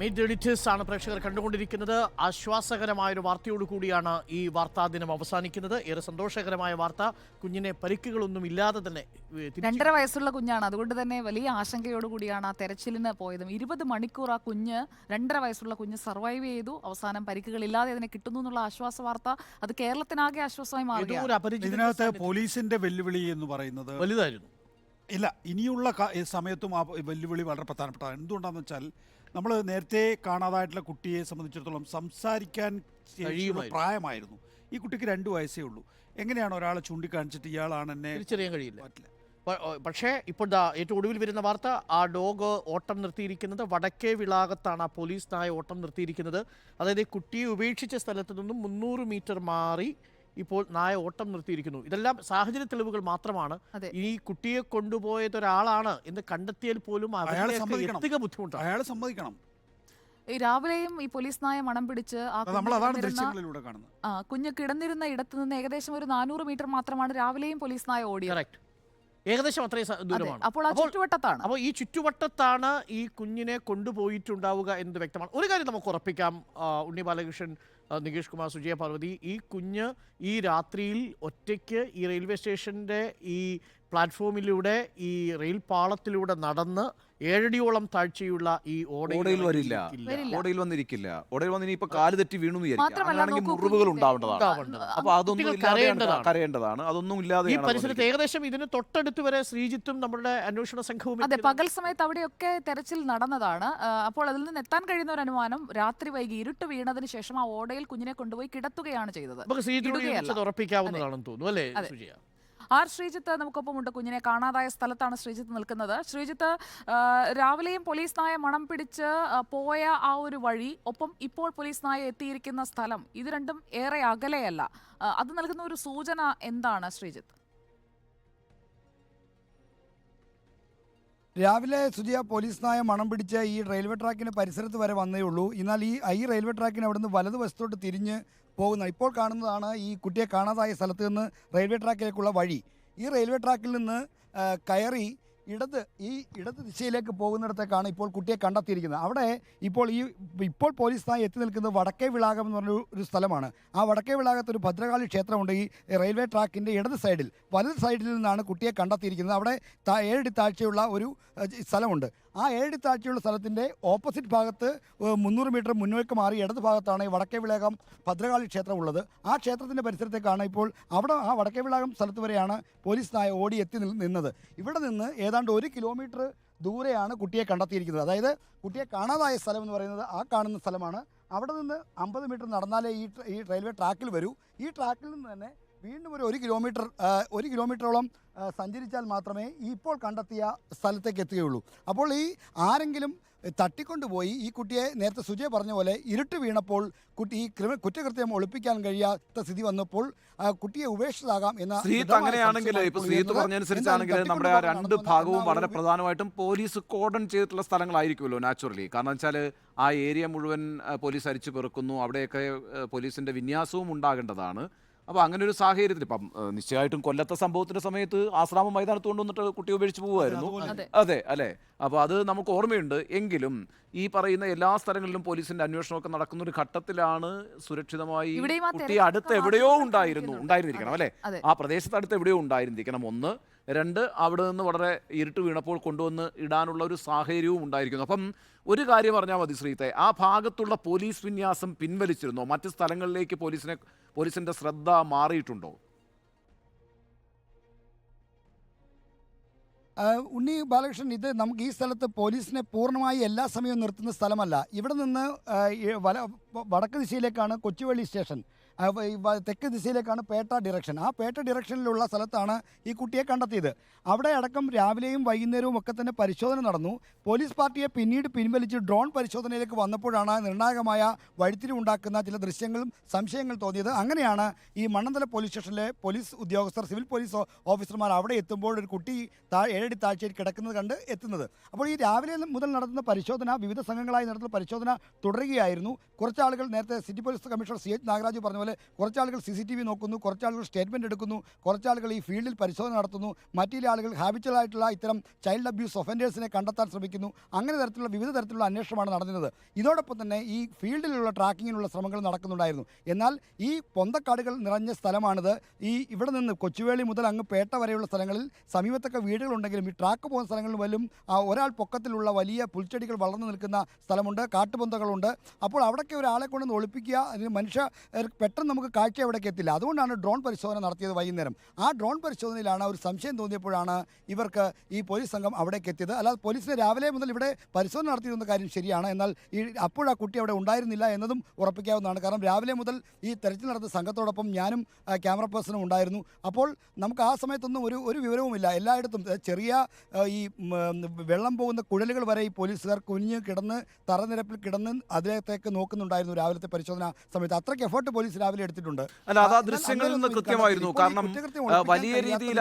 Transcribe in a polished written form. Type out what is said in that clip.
Meet the editors ആണ് പ്രേക്ഷകർ കണ്ടുകൊണ്ടിരിക്കുന്നത്. ആശ്വാസകരമായൊരു വാർത്തയോടു കൂടിയാണ് ഈ വാർത്താ ദിനം അവസാനിക്കുന്നത്. ഏറെ സന്തോഷകരമായ വാർത്ത. കുഞ്ഞിനെ പരിക്കുകളൊന്നും ഇല്ലാതെ തന്നെ 2.5 വയസ്സുള്ള കുഞ്ഞാണ്. അതുകൊണ്ട് തന്നെ വലിയ ആശങ്കയോടുകൂടിയാണ് ആ തെരച്ചിലിന് പോയതും. 20 മണിക്കൂർ ആ കുഞ്ഞ് 2.5 വയസ്സുള്ള കുഞ്ഞ് സർവൈവ് ചെയ്തു. അവസാനം പരിക്കുകളില്ലാതെ അതിനെ കിട്ടുന്നു എന്നുള്ള ആശ്വാസ വാർത്ത അത് കേരളത്തിനാകെ ആശ്വാസമായി മാറുകയാണ്. ഇതിനകത്ത് പോലീസിന്റെ വെല്ലുവിളി എന്ന് പറയുന്നത് വലുതായിരുന്നു. ഇല്ല, ഇനിയുള്ള സമയത്തും ആ വെല്ലുവിളി വളരെ പ്രധാനപ്പെട്ടതാണ്. എന്തുകൊണ്ടാണെന്ന് വെച്ചാൽ നമ്മൾ നേരത്തെ കാണാതായിട്ടുള്ള കുട്ടിയെ സംബന്ധിച്ചിടത്തോളം സംസാരിക്കാൻ പ്രായമായിരുന്നു. ഈ കുട്ടിക്ക് 2 വയസ്സേ ഉള്ളൂ. എങ്ങനെയാണ് ഒരാളെ ചൂണ്ടിക്കാണിച്ചിട്ട് ഇയാളാണ് എന്നെ തിരിച്ചറിയാൻ കഴിയില്ല? പക്ഷേ ഇപ്പോൾ ഏറ്റവും ഒടുവിൽ വരുന്ന വാർത്ത, ആ ഡോഗ് ഓട്ടം നിർത്തിയിരിക്കുന്നത് വടക്കേ വിളാകത്താണ്. ആ പോലീസ് നായ ഓട്ടം നിർത്തിയിരിക്കുന്നത്. അതായത് കുട്ടിയെ ഉപേക്ഷിച്ച സ്ഥലത്ത് നിന്നും 300 മീറ്റർ മാറി ഇപ്പോൾ നായ ഓട്ടം നിർത്തിയിരിക്കുന്നു. ഇതെല്ലാം സാഹചര്യ തെളിവുകൾ മാത്രമാണ്. ഈ കുട്ടിയെ കൊണ്ടുപോയത് ഒരാളാണ് എന്ന് കണ്ടെത്തിയാൽ പോലും എത്തുക ബുദ്ധിമുട്ടാണ്. അയാളെ സമ്മതിക്കണം. രാവിലെയും ഈ പോലീസ് നായ മണം പിടിച്ച് കുഞ്ഞ് കിടന്നിരുന്ന ഇടത്ത് നിന്ന് ഏകദേശം ഒരു 400 മീറ്റർ മാത്രമാണ് രാവിലെയും പോലീസ് നായ ഓടിയത്. ഏകദേശം അത്രയും ദൂരമാണ്. അപ്പോൾ അപ്പോൾ ഈ ചുറ്റുവട്ടത്താണ് ഈ കുഞ്ഞിനെ കൊണ്ടുപോയിട്ടുണ്ടാവുക എന്ന് വ്യക്തമാണ്. ഒരു കാര്യം നമുക്ക് ഉറപ്പിക്കാം, ഉണ്ണി ബാലകൃഷ്ണൻ, നികേഷ് കുമാർ, സുജയ പാർവതി, ഈ കുഞ്ഞ് ഈ രാത്രിയിൽ ഒറ്റയ്ക്ക് ഈ റെയിൽവേ സ്റ്റേഷൻ്റെ ഈ പ്ലാറ്റ്ഫോമിലൂടെ ഈ റെയിൽ പാളത്തിലൂടെ നടന്ന് 7 അടിയോളം താഴ്ചയുള്ള ഈ ഓടയിൽ വരില്ല, ഓടയിൽ വന്നിരിക്കില്ല. ഓടയിൽ വന്നിനി ഇപ്പൊ കാല് തെറ്റി വീണു വിചാരിക്കും, മുറിവുകൾ ഉണ്ടാവേണ്ടതാണ്. അപ്പൊ അതൊന്നും കരയേണ്ടതാണ്. അതൊന്നും ഇല്ലാതെ ഈ പരിസരത്ത് ഏകദേശം ഇതിന് തൊട്ടടുത്ത് വരെ ശ്രീജിത്തും നമ്മുടെ അന്വേഷണ സംഘവും പകൽ സമയത്ത് അവിടെയൊക്കെ തെരച്ചിൽ നടന്നതാണ്. അപ്പോൾ അതിൽ നിന്ന് എത്താൻ കഴിയുന്ന ഒരു അനുമാനം, രാത്രി വൈകി ഇരുട്ട് വീണതിന് ശേഷം ആ ഓടയിൽ കുഞ്ഞിനെ കൊണ്ടുപോയി കിടത്തുകയാണ് ചെയ്തത്. ഉറപ്പിക്കാവുന്നതാണെന്ന് തോന്നുന്നു, അല്ലേ സുജയ? ആർ ശ്രീജിത്ത് നമുക്കൊപ്പമുണ്ട്. കുഞ്ഞിനെ കാണാതായ സ്ഥലത്താണ് ശ്രീജിത്ത് നിൽക്കുന്നത്. ശ്രീജിത്ത്, രാവിലെയും പോലീസ് നായ മണം പിടിച്ച് പോയ ആ ഒരു വഴി, ഒപ്പം ഇപ്പോൾ പോലീസ് നായ എത്തിയിരിക്കുന്ന സ്ഥലം, ഇത് രണ്ടും ഏറെ അകലെയല്ല. അത് നൽകുന്ന ഒരു സൂചന എന്താണ് ശ്രീജിത്ത്? രാവിലെ സുജിയ പോലീസ് നായ മണം പിടിച്ച് ഈ റെയിൽവേ ട്രാക്കിന് പരിസരത്ത് വരെ വന്നേ ഉള്ളൂ. എന്നാൽ ഈ റെയിൽവേ ട്രാക്കിന് അവിടുന്ന് വലതുവശത്തോട്ട് തിരിഞ്ഞ് പോകുന്ന ഇപ്പോൾ കാണുന്നതാണ് ഈ കുട്ടിയെ കാണാതായ സ്ഥലത്ത് നിന്ന് റെയിൽവേ ട്രാക്കിലേക്കുള്ള വഴി. ഈ റെയിൽവേ ട്രാക്കിൽ നിന്ന് കയറി ഇടത് ദിശയിലേക്ക് പോകുന്നിടത്തേക്കാണ് ഇപ്പോൾ കുട്ടിയെ കണ്ടെത്തിയിരിക്കുന്നത്. അവിടെ ഇപ്പോൾ പോലീസ് നായ എത്തി നിൽക്കുന്നത് വടക്കേ വിളാകം എന്ന് പറഞ്ഞൊരു സ്ഥലമാണ്. ആ വടക്കേ വിളാകത്ത് ഒരു ഭദ്രകാളി ക്ഷേത്രമുണ്ട്. ഈ റെയിൽവേ ട്രാക്കിൻ്റെ വലത് സൈഡിൽ നിന്നാണ് കുട്ടിയെ കണ്ടെത്തിയിരിക്കുന്നത്. അവിടെ 7 അടി താഴ്ചയുള്ള ഒരു സ്ഥലമുണ്ട്. ആ 7 അടി താഴ്ചയുള്ള സ്ഥലത്തിൻ്റെ ഓപ്പോസിറ്റ് ഭാഗത്ത് 300 മീറ്റർ മുന്നോട്ട് മാറി ഇടത് ഭാഗത്താണ് ഈ വടക്കേ വിളാകം ഭദ്രകാളി ക്ഷേത്രം ഉള്ളത്. ആ ക്ഷേത്രത്തിൻ്റെ പരിസരത്തേക്കാണ് ഇപ്പോൾ ആ വടക്കേ വിളാകം സ്ഥലത്ത് വരെയാണ് പോലീസ് നായ ഓടി എത്തി നിന്നത്. ഇവിടെ നിന്ന് ഏതാണ്ട് 1 കിലോമീറ്റർ ദൂരെയാണ് കുട്ടിയെ കണ്ടെത്തിയിരിക്കുന്നത്. അതായത് കുട്ടിയെ കാണാതായ സ്ഥലം എന്ന് പറയുന്നത് ആ കാണുന്ന സ്ഥലമാണ്. അവിടെ നിന്ന് 50 മീറ്റർ നടന്നാലേ ഈ റെയിൽവേ ട്രാക്കിൽ വരൂ. ഈ ട്രാക്കിൽ നിന്ന് തന്നെ വീണ്ടും ഒരു 1 കിലോമീറ്ററോളം സഞ്ചരിച്ചാൽ മാത്രമേ ഇപ്പോൾ കണ്ടെത്തിയ സ്ഥലത്തേക്ക് എത്തുകയുള്ളൂ. അപ്പോൾ ആരെങ്കിലും തട്ടിക്കൊണ്ടുപോയി ഈ കുട്ടിയെ, നേരത്തെ സുജയ് പറഞ്ഞ പോലെ ഇരുട്ട് വീണപ്പോൾ കുട്ടി ഈ കുറ്റകൃത്യം ഒളിപ്പിക്കാൻ കഴിയാത്ത സ്ഥിതി വന്നപ്പോൾ കുട്ടിയെ ഉപേക്ഷിച്ചതാകാം എന്ന. അങ്ങനെയാണെങ്കിൽ ഇപ്പോൾ ശ്രീത്ത് പറഞ്ഞനുസരിച്ചാണെങ്കിൽ നമ്മുടെ ആ 2 ഭാഗവും വളരെ പ്രധാനമായിട്ടും പോലീസ് കോർഡൺ ചെയ്തിട്ടുള്ള സ്ഥലങ്ങളായിരിക്കുമല്ലോ നാച്ചുറലി. കാരണം വെച്ചാൽ ആ ഏരിയ മുഴുവൻ പോലീസ് അരിച്ചു പെറുക്കുന്നു, അവിടെയൊക്കെ പോലീസിന്റെ വിന്യാസവും ഉണ്ടാകേണ്ടതാണ്. അപ്പോൾ അങ്ങനെ ഒരു സാഹചര്യത്തിൽ ഇപ്പം നിശ്ചയമായിട്ടും കൊല്ലത്തെ സംഭവത്തിന്റെ സമയത്ത് ആശ്രാമ മൈതാനത്ത് കൊണ്ടുവന്നിട്ട് കുട്ടിയെ ഉപേക്ഷിച്ച് പോകുമായിരുന്നു. അതെ അല്ലേ? അപ്പോൾ അത് നമുക്ക് ഓർമ്മയുണ്ട്. എങ്കിലും ഈ പറയുന്ന എല്ലാ സ്ഥലങ്ങളിലും പോലീസിന്റെ അന്വേഷണമൊക്കെ നടക്കുന്ന ഒരു ഘട്ടത്തിലാണ് സുരക്ഷിതമായി കുട്ടി അടുത്ത് എവിടെയോ ഉണ്ടായിരുന്നിരിക്കണം, അല്ലേ? ആ പ്രദേശത്ത് അടുത്ത് എവിടെയോ ഉണ്ടായിരുന്നിരിക്കണം. 1, 2, അവിടെ നിന്ന് വളരെ ഇരുട്ട് വീണപ്പോൾ കൊണ്ടുവന്ന് ഇടാനുള്ള ഒരു സാഹചര്യവും ഉണ്ടായിരിക്കുന്നു. അപ്പം ഒരു കാര്യം പറഞ്ഞാൽ മതി ശ്രീത്തെ, ആ ഭാഗത്തുള്ള പോലീസ് വിന്യാസം പിൻവലിച്ചിരുന്നോ? മറ്റ് സ്ഥലങ്ങളിലേക്ക് പോലീസിന്റെ ശ്രദ്ധ മാറിയിട്ടുണ്ടോ? ഉണ്ണി ബാലകൃഷ്ണൻ, ഇത് നമുക്ക് ഈ സ്ഥലത്ത് പോലീസിനെ പൂർണ്ണമായി എല്ലാ സമയവും നിർത്തുന്ന സ്ഥലമല്ല. ഇവിടെ നിന്ന് വടക്ക് ദിശയിലേക്കാണ് കൊച്ചുവേളി സ്റ്റേഷൻ, തെക്ക് ദിശയിലേക്കാണ് പേട്ട ഡിറക്ഷൻ. ആ പേട്ട ഡിറക്ഷനിലുള്ള സ്ഥലത്താണ് ഈ കുട്ടിയെ കണ്ടെത്തിയത്. അവിടെ അടക്കം രാവിലെയും വൈകുന്നേരവും ഒക്കെ തന്നെ പരിശോധന നടന്നു. പോലീസ് പാർട്ടിയെ പിന്നീട് പിൻവലിച്ച് ഡ്രോൺ പരിശോധനയിലേക്ക് വന്നപ്പോഴാണ് നിർണായകമായ വഴിത്തിരിവുണ്ടാക്കുന്ന ചില ദൃശ്യങ്ങളും സംശയങ്ങൾ തോന്നിയത്. അങ്ങനെയാണ് ഈ മണ്ണന്തല പോലീസ് സ്റ്റേഷനിലെ പോലീസ് ഉദ്യോഗസ്ഥർ, സിവിൽ പോലീസ് ഓഫീസർമാർ അവിടെ എത്തുമ്പോൾ ഒരു കുട്ടി 7 അടി താഴ്ചയിൽ കിടക്കുന്നത് കണ്ട് എത്തുന്നത്. അപ്പോൾ ഈ രാവിലെ മുതൽ നടത്തുന്ന പരിശോധന, വിവിധ സംഘങ്ങളായി നടത്തുന്ന പരിശോധന തുടരുകയായിരുന്നു. കുറച്ച് ആളുകൾ, നേരത്തെ city police commissioner CH Nagaraj പറഞ്ഞ പോലെ കുറച്ച് ആളുകൾ CCTV നോക്കുന്നു, കുറച്ച് ആളുകൾ സ്റ്റേറ്റ്മെൻറ്റ് എടുക്കുന്നു, കുറച്ച് ആളുകൾ ഈ ഫീൽഡിൽ പരിശോധന നടത്തുന്നു, മറ്റു ചില ആളുകൾ ഹാബിച്വലായിട്ടുള്ള ഇത്തരം ചൈൽഡ് അബ്യൂസ് ഒഫൻഡേഴ്സിനെ കണ്ടെത്താൻ ശ്രമിക്കുന്നു. അങ്ങനെ തരത്തിലുള്ള വിവിധ തരത്തിലുള്ള അന്വേഷണമാണ് നടന്നത്. ഇതോടൊപ്പം തന്നെ ഈ ഫീൽഡിലുള്ള ട്രാക്കിങ്ങിനുള്ള ശ്രമങ്ങൾ നടക്കുന്നുണ്ടായിരുന്നു. എന്നാൽ ഈ പൊന്തക്കാടുകൾ നിറഞ്ഞ സ്ഥലമാണിത്. ഇവിടെ നിന്ന് കൊച്ചുവേളി മുതൽ അങ്ങ് പേട്ട വരെയുള്ള സ്ഥലങ്ങളിൽ സമീപത്തൊക്കെ വീടുകളുണ്ടെങ്കിലും ഈ ട്രാക്ക് പോകുന്ന സ്ഥലങ്ങളിൽ പോലും ഒരാൾ പൊക്കത്തിലുള്ള വലിയ പുൽച്ചെടികൾ വളർന്നു നിൽക്കുന്ന സ്ഥലമുണ്ട്, കാട്ടുപൊന്തകളുണ്ട്. അപ്പോൾ അവിടേക്ക് ഒരാളെ കൊണ്ടൊന്ന് ഒളിപ്പിക്കുക, അതിന് പെട്ടെന്ന് നമുക്ക് കാഴ്ച അവിടേക്ക് എത്തില്ല. അതുകൊണ്ടാണ് ഡ്രോൺ പരിശോധന നടത്തിയത് വൈകുന്നേരം. ആ ഡ്രോൺ പരിശോധനയിലാണ് ഒരു സംശയം തോന്നിയപ്പോഴാണ് ഇവർക്ക് ഈ പോലീസ് സംഘം അവിടേക്ക് എത്തിയത്. അല്ലാതെ പോലീസിന് രാവിലെ മുതൽ ഇവിടെ പരിശോധന നടത്തിയിരുന്ന കാര്യം ശരിയാണ്. എന്നാൽ അപ്പോഴാ കുട്ടി അവിടെ ഉണ്ടായിരുന്നില്ല എന്നതും ഉറപ്പിക്കാവുന്നതാണ്. കാരണം രാവിലെ മുതൽ ഈ തെരച്ചിൽ നടത്തിയ സംഘത്തോടൊപ്പം ഞാനും ക്യാമറ പേഴ്സണും ഉണ്ടായിരുന്നു. അപ്പോൾ നമുക്ക് ആ സമയത്തൊന്നും ഒരു വിവരവുമില്ല. എല്ലായിടത്തും ചെറിയ ഈ വെള്ളം പോകുന്ന കുഴലുകൾ വരെ ഈ പോലീസുകാർ കുനിഞ്ഞ് കിടന്ന് തറനിരപ്പിൽ കിടന്ന് അതിലേക്ക് നോക്കുന്നുണ്ടായിരുന്നു രാവിലത്തെ പരിശോധന സമയത്ത്. അത്രയ്ക്ക് എഫേർട്ട് പോലീസ് രാവിലെ എടുത്തിട്ടുണ്ട്. അല്ല, അത് ആ ദൃശ്യങ്ങളിൽ നിന്ന് കൃത്യമായിരുന്നു. കാരണം വലിയ രീതിയിൽ